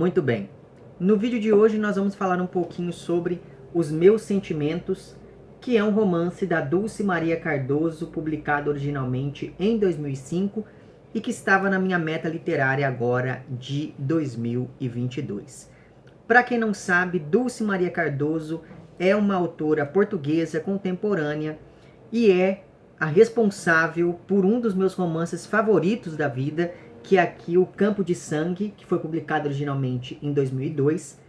Muito bem. No vídeo de hoje nós vamos falar um pouquinho sobre Os Meus Sentimentos, que é um romance da Dulce Maria Cardoso, publicado originalmente em 2005 e que estava na minha meta literária agora de 2022. Para quem não sabe, Dulce Maria Cardoso é uma autora portuguesa contemporânea e é a responsável por um dos meus romances favoritos da vida, que é aqui O Campo de Sangue, que foi publicado originalmente em 2002.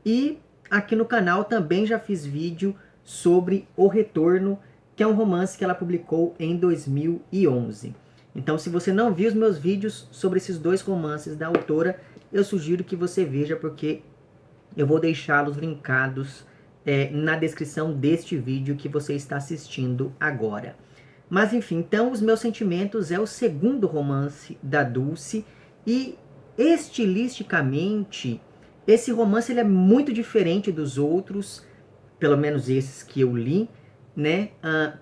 E aqui no canal também já fiz vídeo sobre O Retorno, que é um romance que ela publicou em 2011. Então, se você não viu os meus vídeos sobre esses dois romances da autora, eu sugiro que você veja, porque eu vou deixá-los linkados na descrição deste vídeo que você está assistindo agora. Mas enfim, então Os Meus Sentimentos é o segundo romance da Dulce e estilisticamente esse romance ele é muito diferente dos outros, pelo menos esses que eu li, né?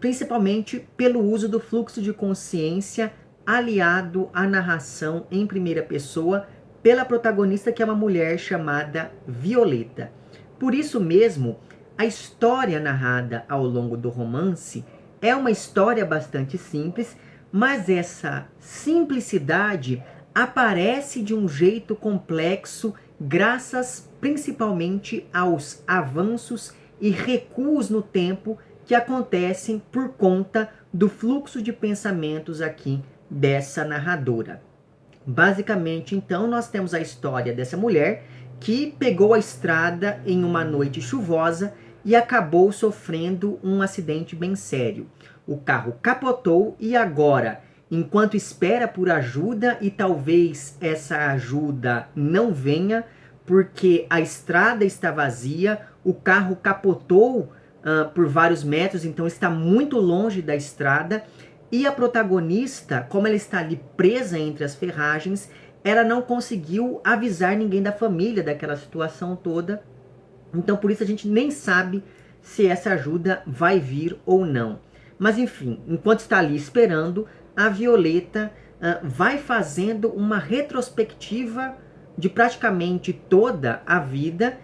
Principalmente pelo uso do fluxo de consciência aliado à narração em primeira pessoa pela protagonista, que é uma mulher chamada Violeta. Por isso mesmo, a história narrada ao longo do romance é uma história bastante simples, mas essa simplicidade aparece de um jeito complexo, graças principalmente aos avanços e recuos no tempo que acontecem por conta do fluxo de pensamentos aqui dessa narradora. Basicamente, então, nós temos a história dessa mulher que pegou a estrada em uma noite chuvosa e acabou sofrendo um acidente bem sério. O carro capotou e agora, enquanto espera por ajuda, e talvez essa ajuda não venha, porque a estrada está vazia, o carro capotou por vários metros, então está muito longe da estrada, e a protagonista, como ela está ali presa entre as ferragens, ela não conseguiu avisar ninguém da família daquela situação toda. Então por isso a gente nem sabe se essa ajuda vai vir ou não. Mas enfim, enquanto está ali esperando, a Violeta vai fazendo uma retrospectiva de praticamente toda a vida,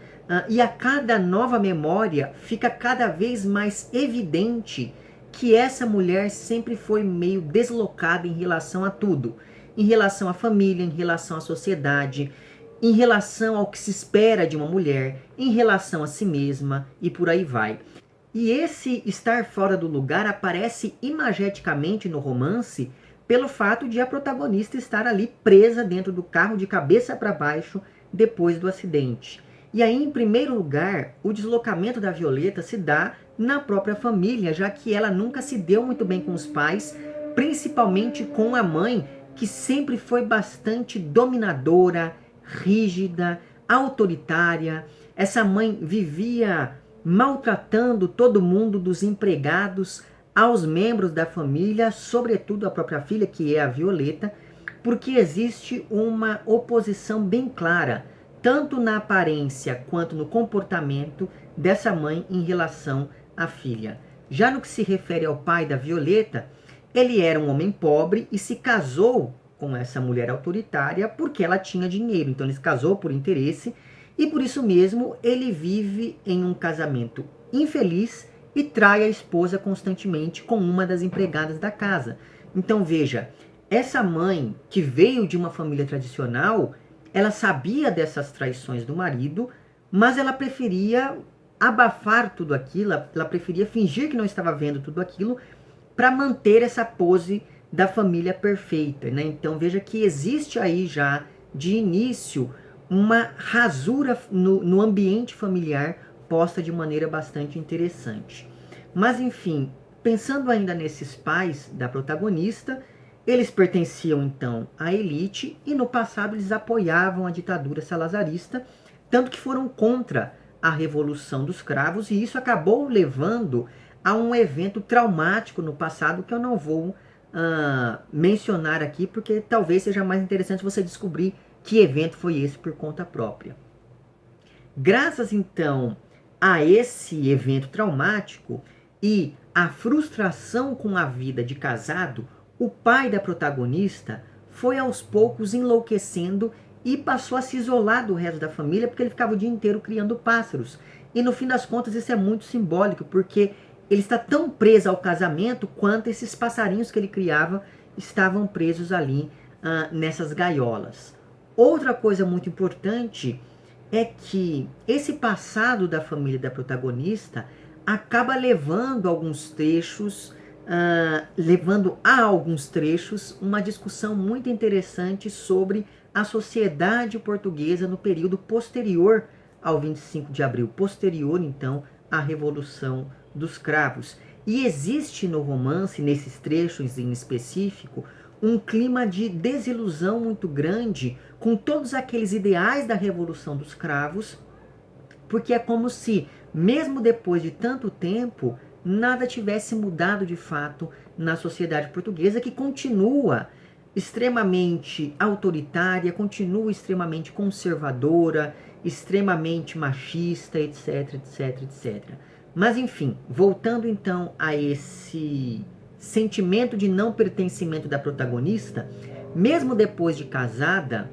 e a cada nova memória fica cada vez mais evidente que essa mulher sempre foi meio deslocada em relação a tudo. Em relação à família, em relação à sociedade, em relação ao que se espera de uma mulher, em relação a si mesma e por aí vai. E esse estar fora do lugar aparece imageticamente no romance pelo fato de a protagonista estar ali presa dentro do carro de cabeça para baixo depois do acidente. E aí, em primeiro lugar, o deslocamento da Violeta se dá na própria família, já que ela nunca se deu muito bem com os pais, principalmente com a mãe, que sempre foi bastante dominadora, rígida, autoritária. Essa mãe vivia maltratando todo mundo, dos empregados aos membros da família, sobretudo a própria filha, que é a Violeta, porque existe uma oposição bem clara, tanto na aparência quanto no comportamento dessa mãe em relação à filha. Já no que se refere ao pai da Violeta, ele era um homem pobre e se casou com essa mulher autoritária porque ela tinha dinheiro. Então ele se casou por interesse e por isso mesmo ele vive em um casamento infeliz e trai a esposa constantemente com uma das empregadas da casa. Então veja, essa mãe que veio de uma família tradicional, ela sabia dessas traições do marido, mas ela preferia abafar tudo aquilo, ela preferia fingir que não estava vendo tudo aquilo para manter essa pose da família perfeita, né? Então veja que existe aí já de início uma rasura no ambiente familiar posta de maneira bastante interessante. Mas enfim, pensando ainda nesses pais da protagonista, eles pertenciam então à elite e no passado eles apoiavam a ditadura salazarista, tanto que foram contra a Revolução dos Cravos, e isso acabou levando a um evento traumático no passado que eu não vou mencionar aqui, porque talvez seja mais interessante você descobrir que evento foi esse por conta própria. Graças então a esse evento traumático e a frustração com a vida de casado, o pai da protagonista foi aos poucos enlouquecendo e passou a se isolar do resto da família porque ele ficava o dia inteiro criando pássaros. E no fim das contas isso é muito simbólico, porque ele está tão preso ao casamento quanto esses passarinhos que ele criava estavam presos ali nessas gaiolas. Outra coisa muito importante é que esse passado da família da protagonista acaba levando a alguns trechos uma discussão muito interessante sobre a sociedade portuguesa no período posterior ao 25 de abril, posterior então à Revolução dos Cravos. E existe no romance, nesses trechos em específico, um clima de desilusão muito grande com todos aqueles ideais da Revolução dos Cravos, porque é como se, mesmo depois de tanto tempo, nada tivesse mudado de fato na sociedade portuguesa, que continua extremamente autoritária, continua extremamente conservadora, extremamente machista, etc, etc, etc. Mas enfim, voltando então a esse sentimento de não pertencimento da protagonista, mesmo depois de casada,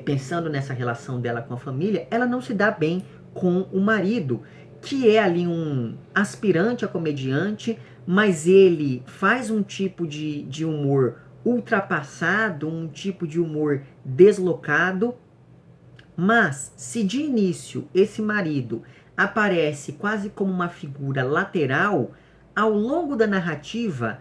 pensando nessa relação dela com a família, ela não se dá bem com o marido, que é ali um aspirante a comediante, mas ele faz um tipo de humor ultrapassado, um tipo de humor deslocado. Mas se de início esse marido aparece quase como uma figura lateral, ao longo da narrativa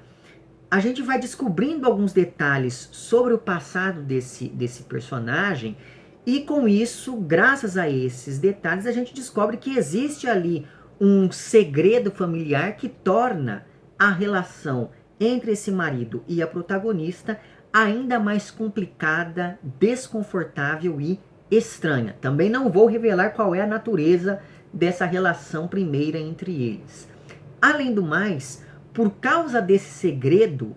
a gente vai descobrindo alguns detalhes sobre o passado desse personagem, e com isso, graças a esses detalhes, a gente descobre que existe ali um segredo familiar que torna a relação entre esse marido e a protagonista ainda mais complicada, desconfortável e estranha. Também não vou revelar qual é a natureza dessa relação primeira entre eles. Além do mais, por causa desse segredo,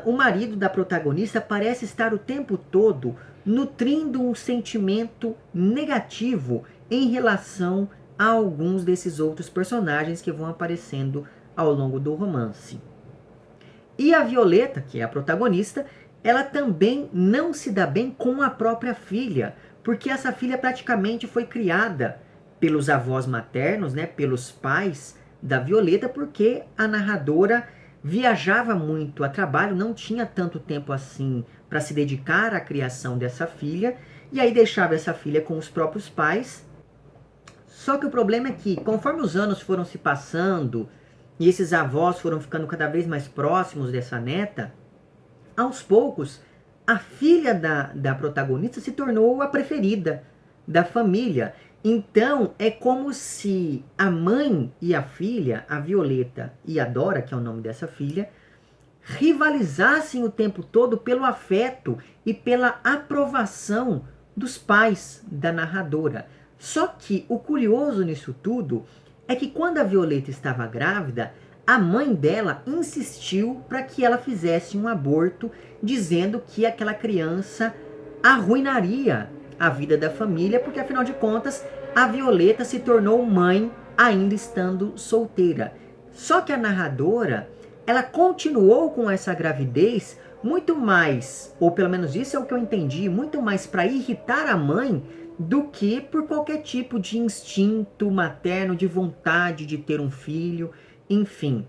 o marido da protagonista parece estar o tempo todo nutrindo um sentimento negativo em relação a alguns desses outros personagens que vão aparecendo ao longo do romance. E a Violeta, que é a protagonista, ela também não se dá bem com a própria filha, porque essa filha praticamente foi criada pelos avós maternos, né, pelos pais da Violeta, porque a narradora viajava muito a trabalho, não tinha tanto tempo assim para se dedicar à criação dessa filha, e aí deixava essa filha com os próprios pais. Só que o problema é que, conforme os anos foram se passando e esses avós foram ficando cada vez mais próximos dessa neta, aos poucos a filha da protagonista se tornou a preferida da família. Então é como se a mãe e a filha, a Violeta e a Dora, que é o nome dessa filha, rivalizassem o tempo todo pelo afeto e pela aprovação dos pais da narradora. Só que o curioso nisso tudo é que quando a Violeta estava grávida, a mãe dela insistiu para que ela fizesse um aborto, dizendo que aquela criança arruinaria a vida da família, porque afinal de contas a Violeta se tornou mãe ainda estando solteira. Só que a narradora, ela continuou com essa gravidez muito mais, ou pelo menos isso é o que eu entendi, muito mais para irritar a mãe do que por qualquer tipo de instinto materno, de vontade de ter um filho, enfim.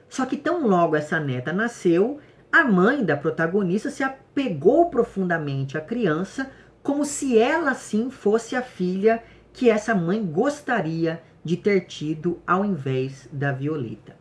Só que tão logo essa neta nasceu, a mãe da protagonista se apegou profundamente à criança, como se ela sim fosse a filha que essa mãe gostaria de ter tido ao invés da Violeta.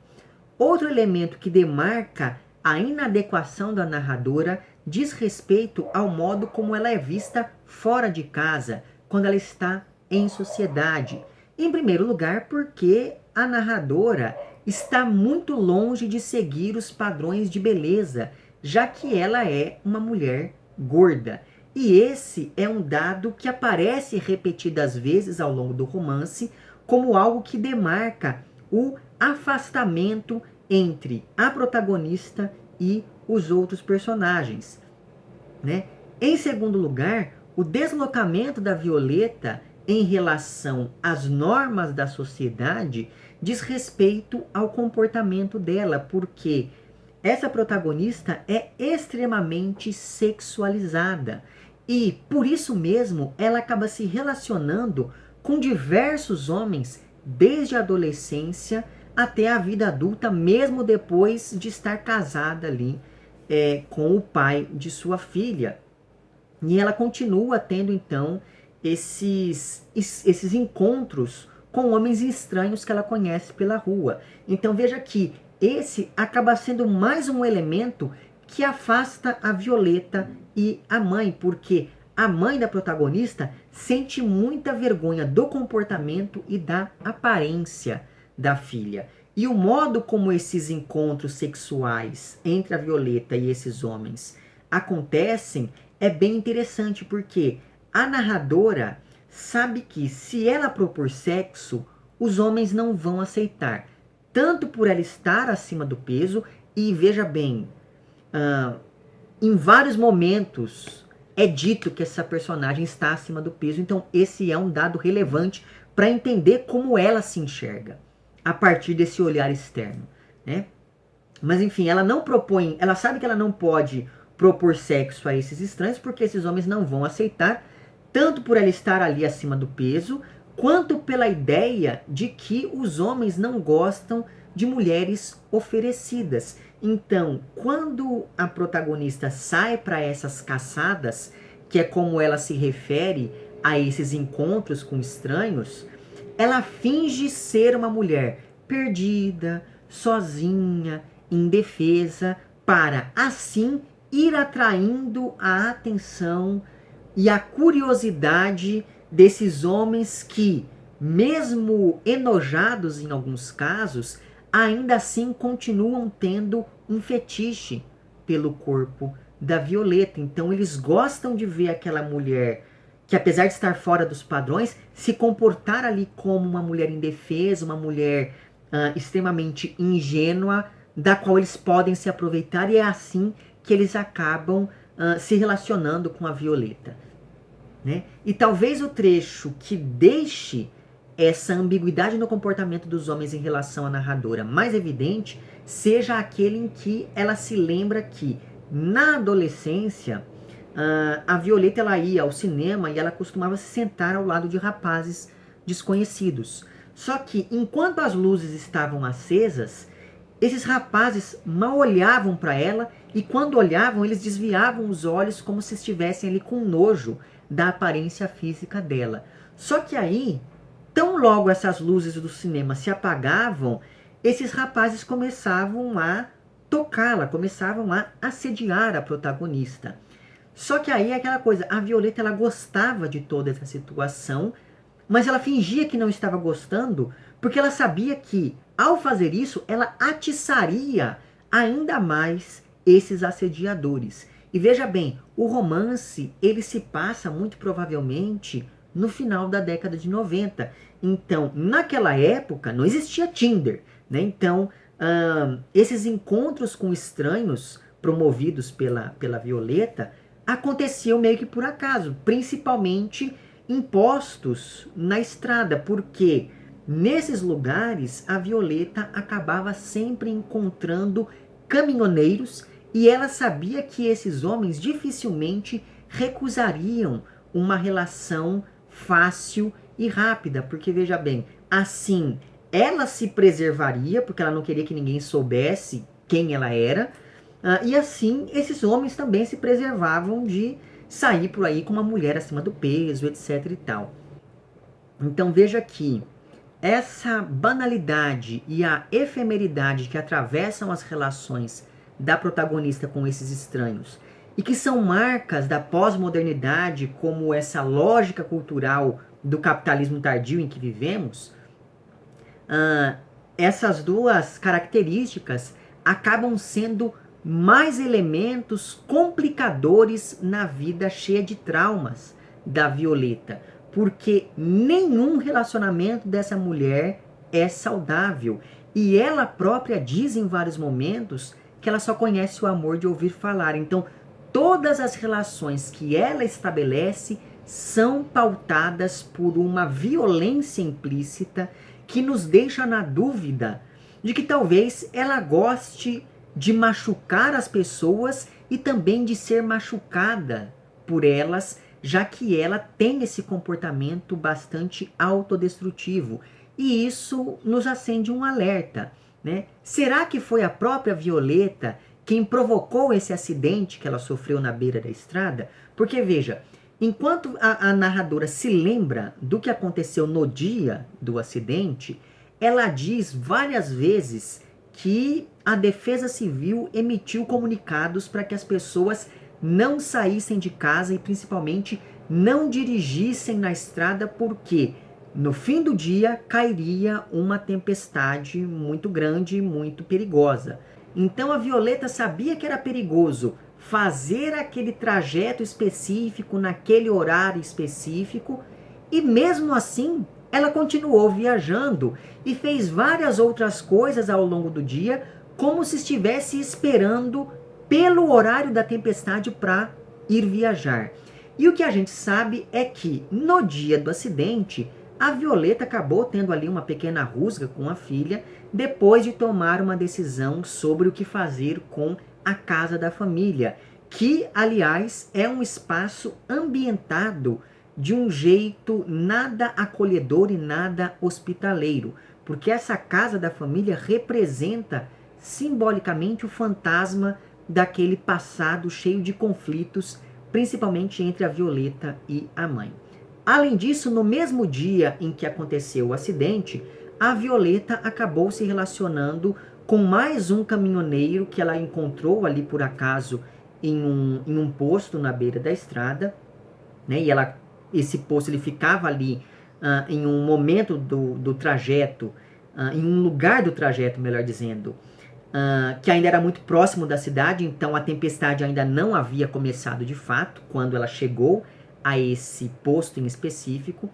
Outro elemento que demarca a inadequação da narradora diz respeito ao modo como ela é vista fora de casa, quando ela está em sociedade. Em primeiro lugar, porque a narradora está muito longe de seguir os padrões de beleza, já que ela é uma mulher gorda. E esse é um dado que aparece repetidas vezes ao longo do romance como algo que demarca o afastamento entre a protagonista e os outros personagens, né? Em segundo lugar, o deslocamento da Violeta em relação às normas da sociedade diz respeito ao comportamento dela, porque essa protagonista é extremamente sexualizada. E por isso mesmo ela acaba se relacionando com diversos homens desde a adolescência até a vida adulta, mesmo depois de estar casada ali com o pai de sua filha. E ela continua tendo então esses encontros com homens estranhos que ela conhece pela rua. Então veja que esse acaba sendo mais um elemento que afasta a Violeta e a mãe, porque a mãe da protagonista sente muita vergonha do comportamento e da aparência da filha. E o modo como esses encontros sexuais entre a Violeta e esses homens acontecem é bem interessante, porque a narradora sabe que se ela propor sexo, os homens não vão aceitar. Tanto por ela estar acima do peso, e veja bem, em vários momentos é dito que essa personagem está acima do peso, então esse é um dado relevante para entender como ela se enxerga a partir desse olhar externo, né? Mas enfim, ela não propõe, ela sabe que ela não pode propor sexo a esses estranhos porque esses homens não vão aceitar, tanto por ela estar ali acima do peso, quanto pela ideia de que os homens não gostam de mulheres oferecidas. Então, quando a protagonista sai para essas caçadas, que é como ela se refere a esses encontros com estranhos, ela finge ser uma mulher perdida, sozinha, indefesa, para assim ir atraindo a atenção e a curiosidade desses homens que, mesmo enojados em alguns casos, ainda assim continuam tendo um fetiche pelo corpo da Violeta. Então eles gostam de ver aquela mulher que, apesar de estar fora dos padrões, se comportar ali como uma mulher indefesa, uma mulher extremamente ingênua, da qual eles podem se aproveitar, e é assim que eles acabam se relacionando com a Violeta, né? E talvez o trecho que deixe essa ambiguidade no comportamento dos homens em relação à narradora mais evidente seja aquele em que ela se lembra que, na adolescência, a Violeta ela ia ao cinema e ela costumava se sentar ao lado de rapazes desconhecidos. Só que, enquanto as luzes estavam acesas, esses rapazes mal olhavam para ela, e quando olhavam, eles desviavam os olhos como se estivessem ali com nojo da aparência física dela. Só que aí, tão logo essas luzes do cinema se apagavam, esses rapazes começavam a tocá-la, começavam a assediar a protagonista. Só que aí é aquela coisa, a Violeta ela gostava de toda essa situação, mas ela fingia que não estava gostando, porque ela sabia que, ao fazer isso, ela atiçaria ainda mais esses assediadores. E veja bem, o romance, ele se passa muito provavelmente no final da década de 90. Então, naquela época, não existia Tinder, né? Então, esses encontros com estranhos promovidos pela Violeta aconteciam meio que por acaso, principalmente impostos na estrada, porque nesses lugares a Violeta acabava sempre encontrando caminhoneiros, e ela sabia que esses homens dificilmente recusariam uma relação fácil e rápida, porque veja bem, assim ela se preservaria, porque ela não queria que ninguém soubesse quem ela era, e assim esses homens também se preservavam de sair por aí com uma mulher acima do peso, etc e tal. Então veja que essa banalidade e a efemeridade que atravessam as relações da protagonista com esses estranhos, e que são marcas da pós-modernidade, como essa lógica cultural do capitalismo tardio em que vivemos, essas duas características acabam sendo mais elementos complicadores na vida cheia de traumas da Violeta, porque nenhum relacionamento dessa mulher é saudável, e ela própria diz em vários momentos que ela só conhece o amor de ouvir falar. Então, todas as relações que ela estabelece são pautadas por uma violência implícita que nos deixa na dúvida de que talvez ela goste de machucar as pessoas e também de ser machucada por elas, já que ela tem esse comportamento bastante autodestrutivo. E isso nos acende um alerta, né? Será que foi a própria Violeta quem provocou esse acidente que ela sofreu na beira da estrada? Porque veja, enquanto a narradora se lembra do que aconteceu no dia do acidente, ela diz várias vezes que a Defesa Civil emitiu comunicados para que as pessoas não saíssem de casa e principalmente não dirigissem na estrada, porque no fim do dia cairia uma tempestade muito grande e muito perigosa. Então a Violeta sabia que era perigoso fazer aquele trajeto específico, naquele horário específico, e mesmo assim ela continuou viajando e fez várias outras coisas ao longo do dia, como se estivesse esperando pelo horário da tempestade para ir viajar. E o que a gente sabe é que no dia do acidente, a Violeta acabou tendo ali uma pequena rusga com a filha, depois de tomar uma decisão sobre o que fazer com a casa da família, que, aliás, é um espaço ambientado de um jeito nada acolhedor e nada hospitaleiro, porque essa casa da família representa simbolicamente o fantasma daquele passado cheio de conflitos, principalmente entre a Violeta e a mãe. Além disso, no mesmo dia em que aconteceu o acidente, a Violeta acabou se relacionando com mais um caminhoneiro que ela encontrou ali por acaso em um posto na beira da estrada, né? E esse posto ele ficava ali em um momento do trajeto, em um lugar do trajeto, melhor dizendo, que ainda era muito próximo da cidade, então a tempestade ainda não havia começado de fato, quando ela chegou a esse posto em específico,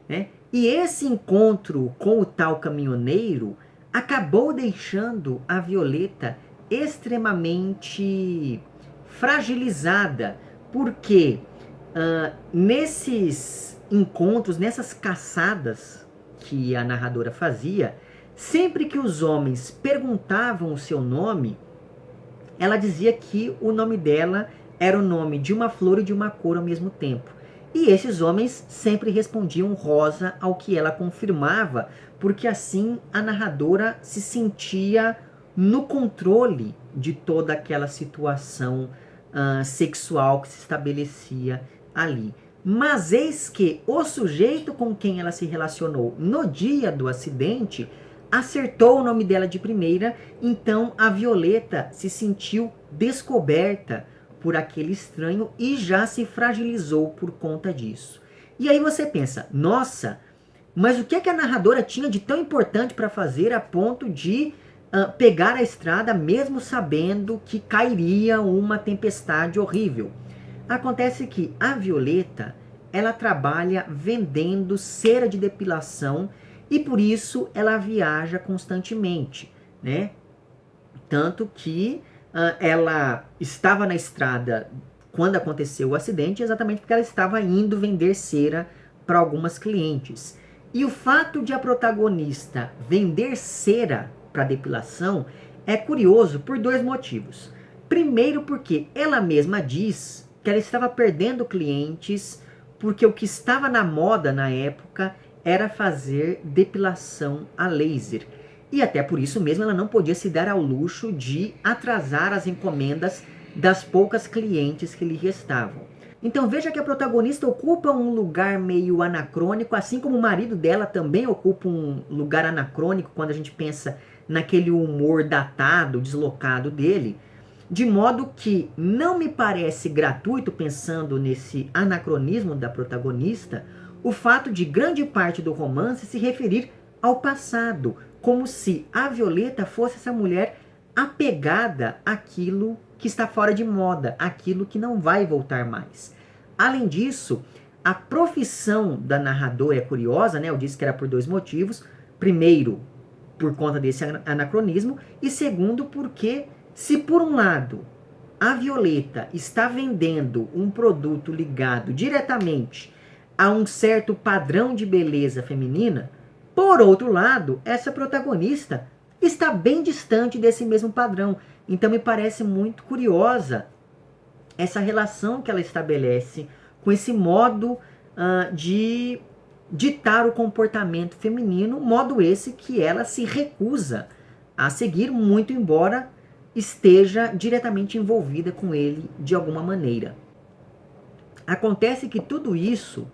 né? E esse encontro com o tal caminhoneiro acabou deixando a Violeta extremamente fragilizada, porque nesses encontros, nessas caçadas que a narradora fazia, sempre que os homens perguntavam o seu nome, ela dizia que o nome dela era o nome de uma flor e de uma cor ao mesmo tempo. E esses homens sempre respondiam rosa ao que ela confirmava, porque assim a narradora se sentia no controle de toda aquela situação sexual que se estabelecia ali. Mas eis que o sujeito com quem ela se relacionou no dia do acidente acertou o nome dela de primeira, então a Violeta se sentiu descoberta por aquele estranho e já se fragilizou por conta disso. E aí você pensa, nossa, mas o que é que a narradora tinha de tão importante para fazer a ponto de pegar a estrada mesmo sabendo que cairia uma tempestade horrível? Acontece que a Violeta, ela trabalha vendendo cera de depilação e por isso ela viaja constantemente, né? Tanto que ela estava na estrada quando aconteceu o acidente, exatamente porque ela estava indo vender cera para algumas clientes. E o fato de a protagonista vender cera para depilação é curioso por dois motivos. Primeiro, porque ela mesma diz que ela estava perdendo clientes porque o que estava na moda na época era fazer depilação a laser. E até por isso mesmo ela não podia se dar ao luxo de atrasar as encomendas das poucas clientes que lhe restavam. Então veja que a protagonista ocupa um lugar meio anacrônico, assim como o marido dela também ocupa um lugar anacrônico quando a gente pensa naquele humor datado, deslocado dele, de modo que não me parece gratuito, pensando nesse anacronismo da protagonista, o fato de grande parte do romance se referir ao passado, como se a Violeta fosse essa mulher apegada àquilo que está fora de moda, aquilo que não vai voltar mais. Além disso, a profissão da narradora é curiosa, né? Eu disse que era por dois motivos. Primeiro, por conta desse anacronismo, e segundo, porque se por um lado a Violeta está vendendo um produto ligado diretamente a um certo padrão de beleza feminina, por outro lado, essa protagonista está bem distante desse mesmo padrão. Então me parece muito curiosa essa relação que ela estabelece com esse modo de ditar o comportamento feminino, modo esse que ela se recusa a seguir, muito embora esteja diretamente envolvida com ele de alguma maneira. Acontece que tudo isso,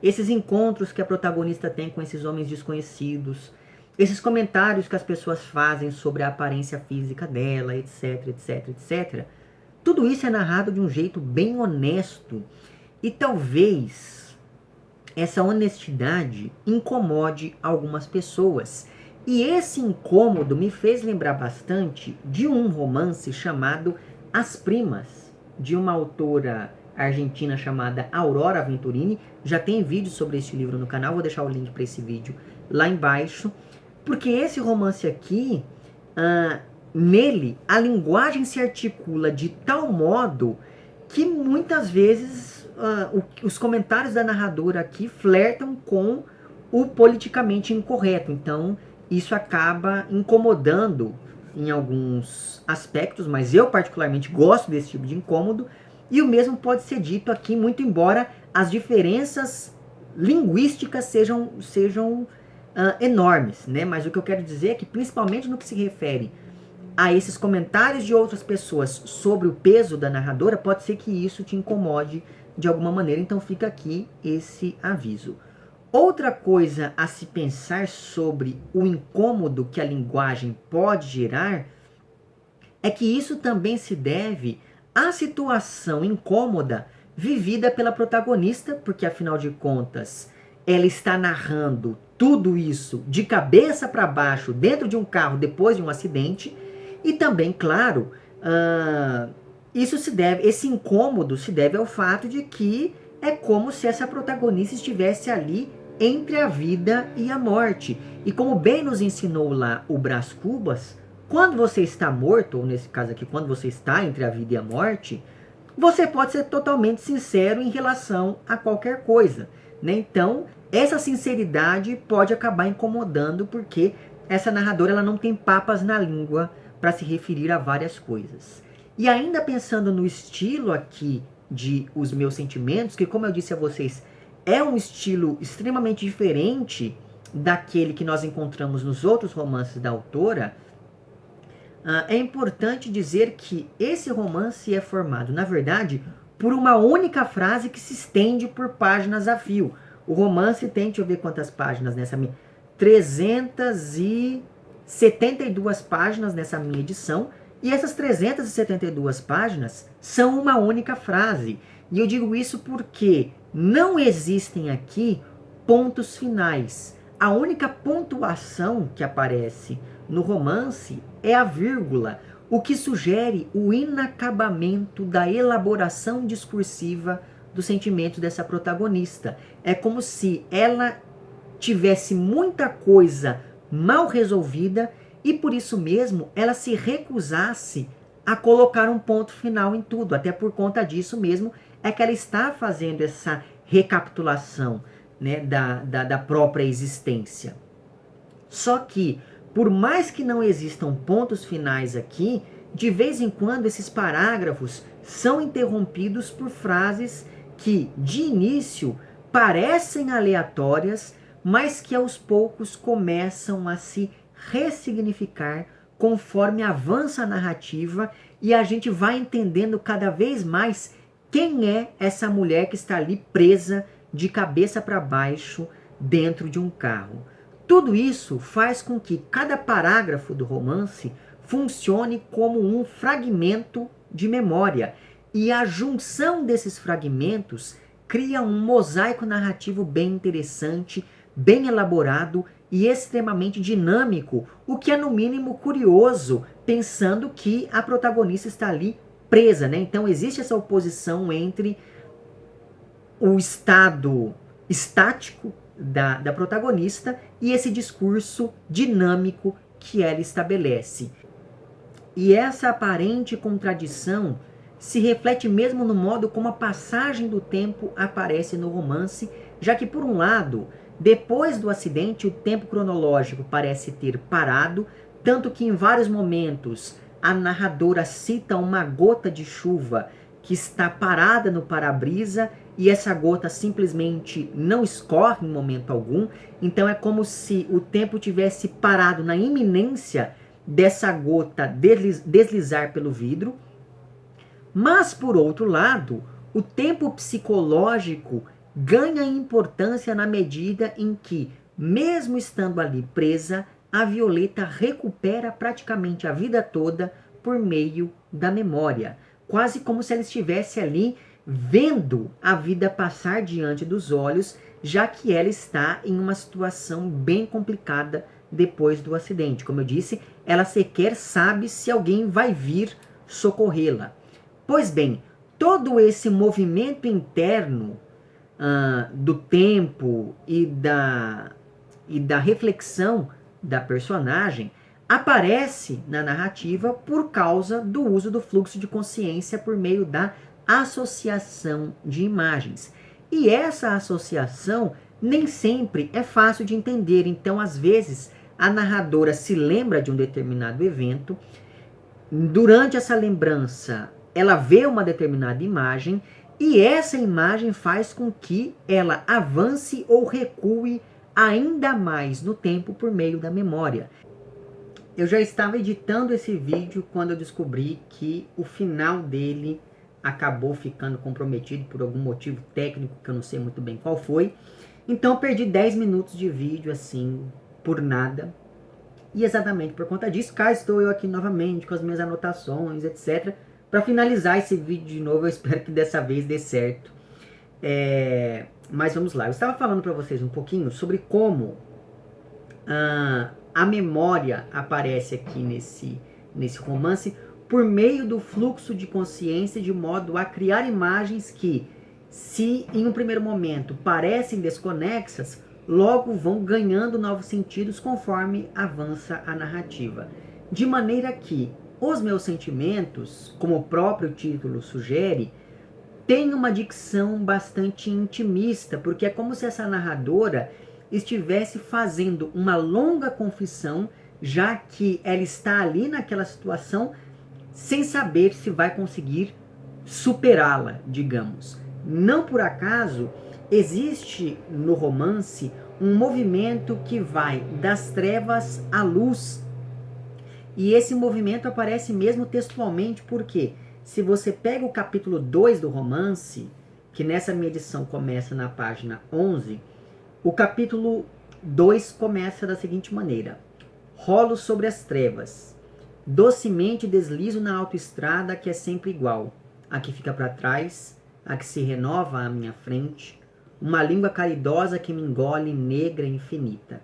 esses encontros que a protagonista tem com esses homens desconhecidos, esses comentários que as pessoas fazem sobre a aparência física dela, etc, etc, etc, tudo isso é narrado de um jeito bem honesto e talvez essa honestidade incomode algumas pessoas. E esse incômodo me fez lembrar bastante de um romance chamado As Primas, de uma autora argentina chamada Aurora Venturini. Já tem vídeo sobre esse livro no canal, vou deixar o link para esse vídeo lá embaixo. Porque esse romance aqui, nele, a linguagem se articula de tal modo que muitas vezes os comentários da narradora aqui flertam com o politicamente incorreto. Então, isso acaba incomodando em alguns aspectos, mas eu particularmente gosto desse tipo de incômodo, e o mesmo pode ser dito aqui, muito embora as diferenças linguísticas sejam enormes, né? Mas o que eu quero dizer é que, principalmente no que se refere a esses comentários de outras pessoas sobre o peso da narradora, pode ser que isso te incomode de alguma maneira, então fica aqui esse aviso. Outra coisa a se pensar sobre o incômodo que a linguagem pode gerar é que isso também se deve à situação incômoda vivida pela protagonista, porque afinal de contas ela está narrando tudo isso de cabeça para baixo dentro de um carro depois de um acidente. E também, claro, esse incômodo se deve ao fato de que é como se essa protagonista estivesse ali entre a vida e a morte. E como bem nos ensinou lá o Brás Cubas, quando você está morto, ou nesse caso aqui, quando você está entre a vida e a morte, você pode ser totalmente sincero em relação a qualquer coisa, né? Então, essa sinceridade pode acabar incomodando, porque essa narradora ela não tem papas na língua para se referir a várias coisas. E ainda pensando no estilo aqui de Os Meus Sentimentos, que, como eu disse a vocês, é um estilo extremamente diferente daquele que nós encontramos nos outros romances da autora, é importante dizer que esse romance é formado, na verdade, por uma única frase que se estende por páginas a fio. O romance tem, deixa eu ver quantas páginas nessa minha... 372 páginas nessa minha edição, e essas 372 páginas são uma única frase. E eu digo isso porque não existem aqui pontos finais. A única pontuação que aparece no romance é a vírgula, o que sugere o inacabamento da elaboração discursiva do sentimento dessa protagonista. É como se ela tivesse muita coisa mal resolvida e por isso mesmo ela se recusasse a colocar um ponto final em tudo. Até por conta disso mesmo é que ela está fazendo essa recapitulação, né, da própria existência. Só que, por mais que não existam pontos finais aqui, de vez em quando esses parágrafos são interrompidos por frases que, de início, parecem aleatórias, mas que aos poucos começam a se ressignificar conforme avança a narrativa e a gente vai entendendo cada vez mais quem é essa mulher que está ali presa de cabeça para baixo dentro de um carro. Tudo isso faz com que cada parágrafo do romance funcione como um fragmento de memória. E a junção desses fragmentos cria um mosaico narrativo bem interessante, bem elaborado e extremamente dinâmico, o que é no mínimo curioso, pensando que a protagonista está ali presa, né? Então existe essa oposição entre o estado estático da protagonista e esse discurso dinâmico que ela estabelece. E essa aparente contradição se reflete mesmo no modo como a passagem do tempo aparece no romance, já que, por um lado, depois do acidente, o tempo cronológico parece ter parado, tanto que em vários momentos a narradora cita uma gota de chuva que está parada no para-brisa e essa gota simplesmente não escorre em momento algum. Então é como se o tempo tivesse parado na iminência dessa gota deslizar pelo vidro. Mas, por outro lado, o tempo psicológico ganha importância na medida em que, mesmo estando ali presa, a Violeta recupera praticamente a vida toda por meio da memória. Quase como se ela estivesse ali vendo a vida passar diante dos olhos, já que ela está em uma situação bem complicada depois do acidente. Como eu disse, ela sequer sabe se alguém vai vir socorrê-la. Pois bem, todo esse movimento interno do tempo e da reflexão da personagem aparece na narrativa por causa do uso do fluxo de consciência por meio da associação de imagens. E essa associação nem sempre é fácil de entender. Então, às vezes, a narradora se lembra de um determinado evento, durante essa lembrança ela vê uma determinada imagem e essa imagem faz com que ela avance ou recue ainda mais no tempo por meio da memória. Eu já estava editando esse vídeo quando eu descobri que o final dele acabou ficando comprometido por algum motivo técnico que eu não sei muito bem qual foi. Então eu perdi 10 minutos de vídeo assim, por nada. E exatamente por conta disso, cá estou eu aqui novamente com as minhas anotações, etc. Para finalizar esse vídeo de novo, eu espero que dessa vez dê certo. Mas vamos lá, eu estava falando para vocês um pouquinho sobre como a memória aparece aqui nesse romance por meio do fluxo de consciência, de modo a criar imagens que, se em um primeiro momento parecem desconexas, logo vão ganhando novos sentidos conforme avança a narrativa. De maneira que os meus sentimentos, como o próprio título sugere, têm uma dicção bastante intimista, porque é como se essa narradora estivesse fazendo uma longa confissão, já que ela está ali naquela situação sem saber se vai conseguir superá-la, digamos. Não por acaso existe no romance um movimento que vai das trevas à luz. E esse movimento aparece mesmo textualmente, porque se você pega o capítulo 2 do romance, que nessa minha edição começa na página 11, o capítulo 2 começa da seguinte maneira: rolo sobre as trevas, docemente deslizo na autoestrada que é sempre igual, a que fica para trás, a que se renova à minha frente, uma língua caridosa que me engole, negra e infinita.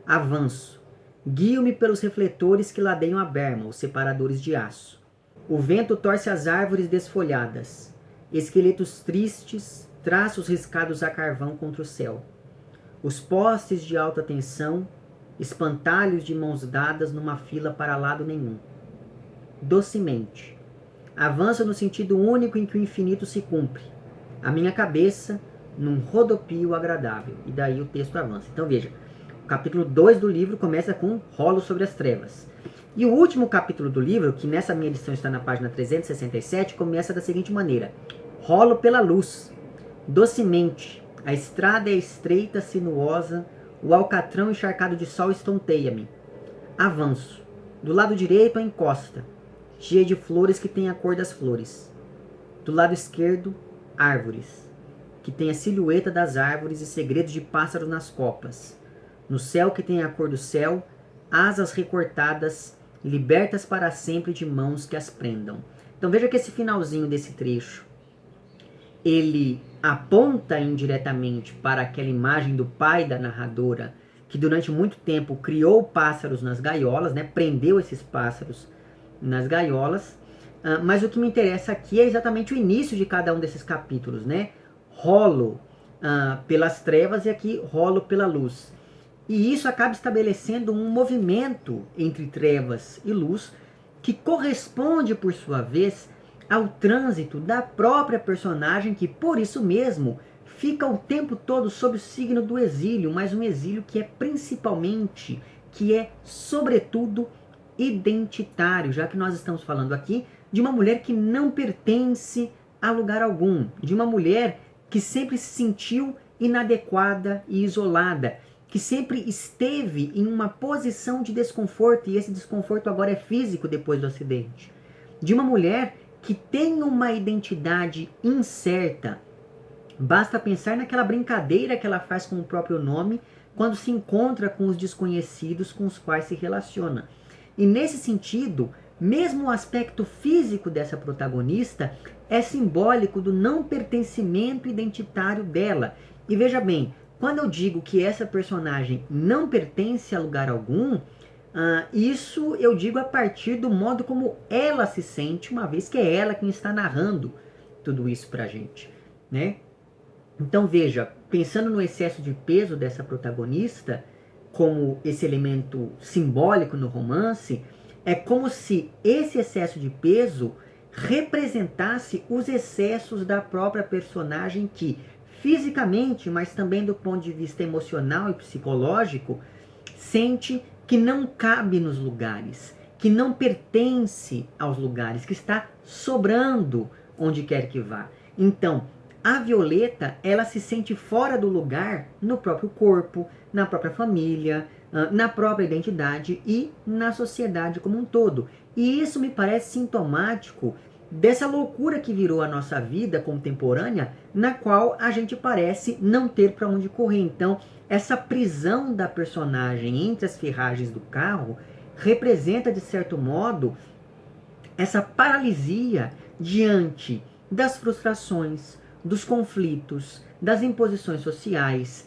Avanço, guio-me pelos refletores que ladeiam a berma, os separadores de aço. O vento torce as árvores desfolhadas, esqueletos tristes, traços riscados a carvão contra o céu. Os postes de alta tensão, espantalhos de mãos dadas numa fila para lado nenhum. Docemente, avanço no sentido único em que o infinito se cumpre. A minha cabeça num rodopio agradável. E daí o texto avança. Então veja, o capítulo 2 do livro começa com rolo sobre as trevas. E o último capítulo do livro, que nessa minha edição está na página 367, começa da seguinte maneira: rolo pela luz, docemente, a estrada é estreita, sinuosa, o alcatrão encharcado de sol estonteia-me. Avanço, do lado direito a encosta, cheia de flores que tem a cor das flores. Do lado esquerdo, árvores, que tem a silhueta das árvores e segredos de pássaros nas copas. No céu que tem a cor do céu, asas recortadas, libertas para sempre de mãos que as prendam. Então veja que esse finalzinho desse trecho, ele aponta indiretamente para aquela imagem do pai da narradora, que durante muito tempo criou pássaros nas gaiolas, né, prendeu esses pássaros nas gaiolas. Mas o que me interessa aqui é exatamente o início de cada um desses capítulos, né? Rolo pelas trevas e aqui rolo pela luz. E isso acaba estabelecendo um movimento entre trevas e luz que corresponde, por sua vez, ao trânsito da própria personagem, que por isso mesmo fica o tempo todo sob o signo do exílio, mas um exílio que é principalmente, que é sobretudo identitário, já que nós estamos falando aqui de uma mulher que não pertence a lugar algum, de uma mulher que sempre se sentiu inadequada e isolada, que sempre esteve em uma posição de desconforto, e esse desconforto agora é físico depois do acidente. De uma mulher que tem uma identidade incerta. Basta pensar naquela brincadeira que ela faz com o próprio nome quando se encontra com os desconhecidos com os quais se relaciona. E nesse sentido, mesmo o aspecto físico dessa protagonista é simbólico do não pertencimento identitário dela. E veja bem, quando eu digo que essa personagem não pertence a lugar algum, isso eu digo a partir do modo como ela se sente, uma vez que é ela quem está narrando tudo isso pra gente, né? Então veja, pensando no excesso de peso dessa protagonista, como esse elemento simbólico no romance, é como se esse excesso de peso representasse os excessos da própria personagem que, fisicamente, mas também do ponto de vista emocional e psicológico, sente que não cabe nos lugares, que não pertence aos lugares, que está sobrando onde quer que vá. Então, a Violeta, ela se sente fora do lugar no próprio corpo, na própria família, na própria identidade e na sociedade como um todo. E isso me parece sintomático dessa loucura que virou a nossa vida contemporânea, na qual a gente parece não ter para onde correr. Então, essa prisão da personagem entre as ferragens do carro representa, de certo modo, essa paralisia diante das frustrações, dos conflitos, das imposições sociais,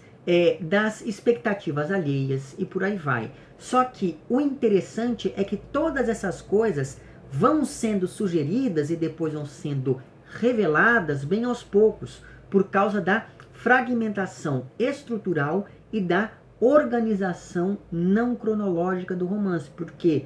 das expectativas alheias e por aí vai. Só que o interessante é que todas essas coisas vão sendo sugeridas e depois vão sendo reveladas bem aos poucos, por causa da fragmentação estrutural e da organização não cronológica do romance, porque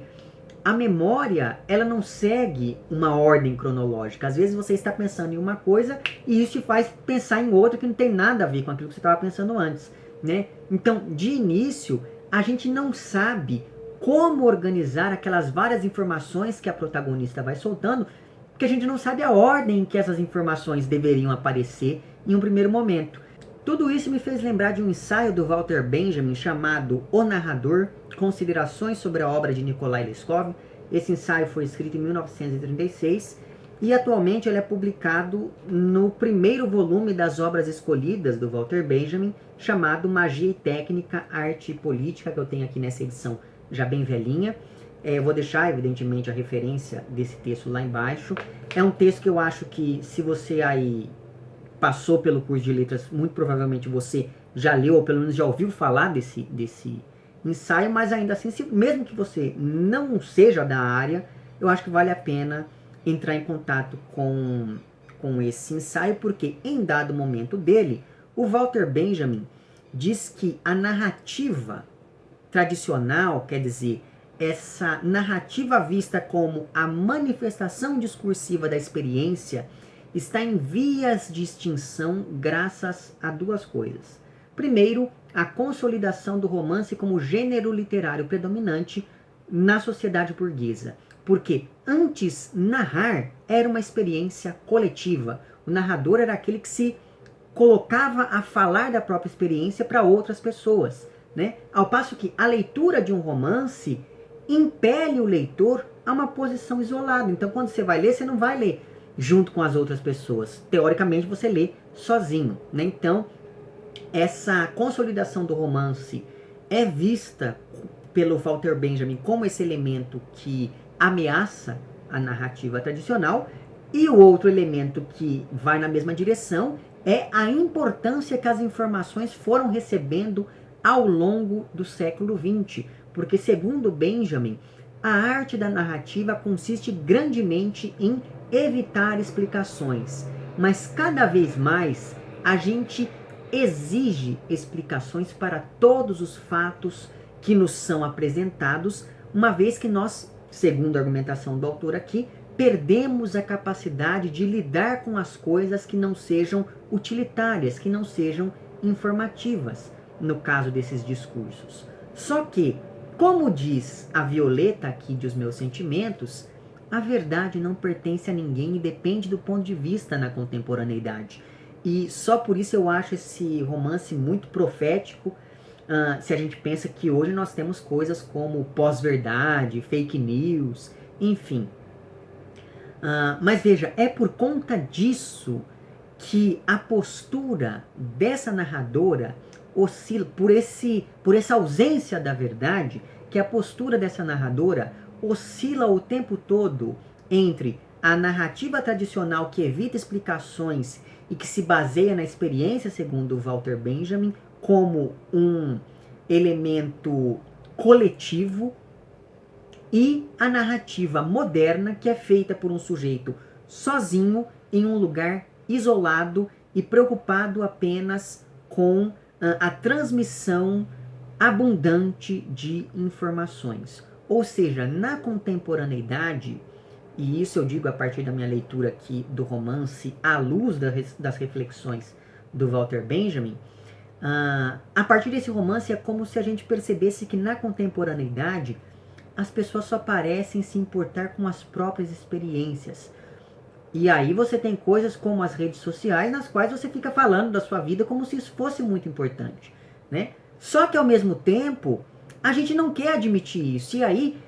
a memória, ela não segue uma ordem cronológica. Às vezes você está pensando em uma coisa e isso te faz pensar em outra que não tem nada a ver com aquilo que você estava pensando antes, né? Então, de início, a gente não sabe como organizar aquelas várias informações que a protagonista vai soltando, porque a gente não sabe a ordem em que essas informações deveriam aparecer em um primeiro momento. Tudo isso me fez lembrar de um ensaio do Walter Benjamin chamado O Narrador, Considerações sobre a obra de Nikolai Leskov. Esse ensaio foi escrito em 1936 e atualmente ele é publicado no primeiro volume das obras escolhidas do Walter Benjamin, chamado Magia e Técnica, Arte e Política, que eu tenho aqui nessa edição já bem velhinha. Eu vou deixar, evidentemente, a referência desse texto lá embaixo. É um texto que eu acho que, se você aí passou pelo curso de letras, muito provavelmente você já leu, ou pelo menos já ouviu falar desse ensaio, mas ainda assim, mesmo que você não seja da área, eu acho que vale a pena entrar em contato com esse ensaio, porque em dado momento dele, o Walter Benjamin diz que a narrativa tradicional, quer dizer, essa narrativa vista como a manifestação discursiva da experiência, está em vias de extinção graças a duas coisas. Primeiro, a consolidação do romance como gênero literário predominante na sociedade burguesa. Porque antes, narrar era uma experiência coletiva. O narrador era aquele que se colocava a falar da própria experiência para outras pessoas, né? Ao passo que a leitura de um romance impele o leitor a uma posição isolada. Então, quando você vai ler, você não vai ler junto com as outras pessoas. Teoricamente, você lê sozinho, né? Então, essa consolidação do romance é vista pelo Walter Benjamin como esse elemento que ameaça a narrativa tradicional, e o outro elemento que vai na mesma direção é a importância que as informações foram recebendo ao longo do século XX, porque, segundo Benjamin, a arte da narrativa consiste grandemente em evitar explicações, mas cada vez mais a gente exige explicações para todos os fatos que nos são apresentados, uma vez que nós, segundo a argumentação do autor aqui, perdemos a capacidade de lidar com as coisas que não sejam utilitárias, que não sejam informativas, no caso desses discursos. Só que, como diz a Violeta aqui de Os Meus Sentimentos, A verdade não pertence a ninguém e depende do ponto de vista na contemporaneidade. E só por isso eu acho esse romance muito profético, se a gente pensa que hoje nós temos coisas como pós-verdade, fake news, enfim. Mas veja, é por conta disso que a postura dessa narradora oscila, por essa ausência da verdade, que a postura dessa narradora oscila o tempo todo entre a narrativa tradicional que evita explicações e que se baseia na experiência, segundo Walter Benjamin, como um elemento coletivo, e a narrativa moderna, que é feita por um sujeito sozinho em um lugar isolado e preocupado apenas com a transmissão abundante de informações. Ou seja, na contemporaneidade, e isso eu digo a partir da minha leitura aqui do romance, à luz das reflexões do Walter Benjamin, a partir desse romance é como se a gente percebesse que na contemporaneidade as pessoas só parecem se importar com as próprias experiências. E aí você tem coisas como as redes sociais, nas quais você fica falando da sua vida como se isso fosse muito importante, né? Só que ao mesmo tempo, a gente não quer admitir isso. E aí,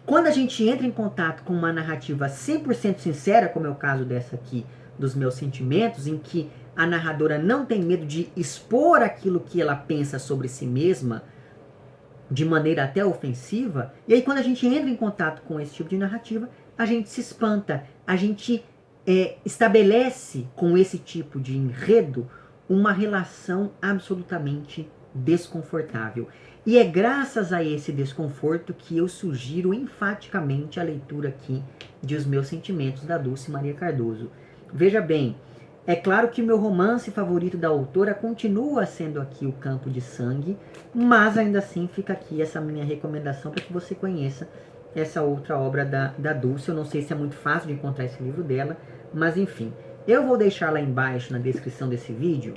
quando a gente entra em contato com uma narrativa 100% sincera, como é o caso dessa aqui, dos meus sentimentos, em que a narradora não tem medo de expor aquilo que ela pensa sobre si mesma, de maneira até ofensiva, e aí quando a gente entra em contato com esse tipo de narrativa, a gente se espanta, a gente estabelece com esse tipo de enredo uma relação absolutamente desconfortável. E é graças a esse desconforto que eu sugiro enfaticamente a leitura aqui de Os Meus Sentimentos, da Dulce Maria Cardoso. Veja bem, é claro que o meu romance favorito da autora continua sendo aqui O Campo de Sangue, mas ainda assim fica aqui essa minha recomendação para que você conheça essa outra obra da Dulce. Eu não sei se é muito fácil de encontrar esse livro dela, mas enfim. Eu vou deixar lá embaixo na descrição desse vídeo,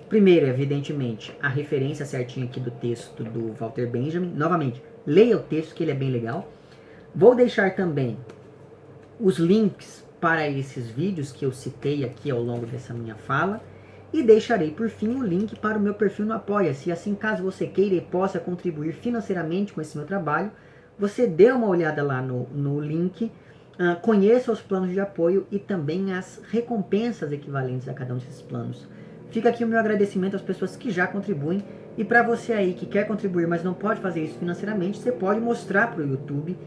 primeiro, evidentemente, a referência certinha aqui do texto do Walter Benjamin. Novamente, leia o texto que ele é bem legal. Vou deixar também os links para esses vídeos que eu citei aqui ao longo dessa minha fala, e deixarei por fim o link para o meu perfil no Apoia-se. Assim, caso você queira e possa contribuir financeiramente com esse meu trabalho, você dê uma olhada lá no link, conheça os planos de apoio e também as recompensas equivalentes a cada um desses planos. Fica aqui o meu agradecimento às pessoas que já contribuem, e para você aí que quer contribuir, mas não pode fazer isso financeiramente, você pode mostrar para o YouTube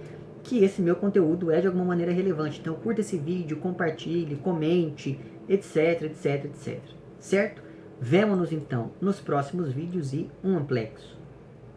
que esse meu conteúdo é de alguma maneira relevante. Então curta esse vídeo, compartilhe, comente, etc, etc, etc. Certo? Vemo-nos então nos próximos vídeos e um amplex.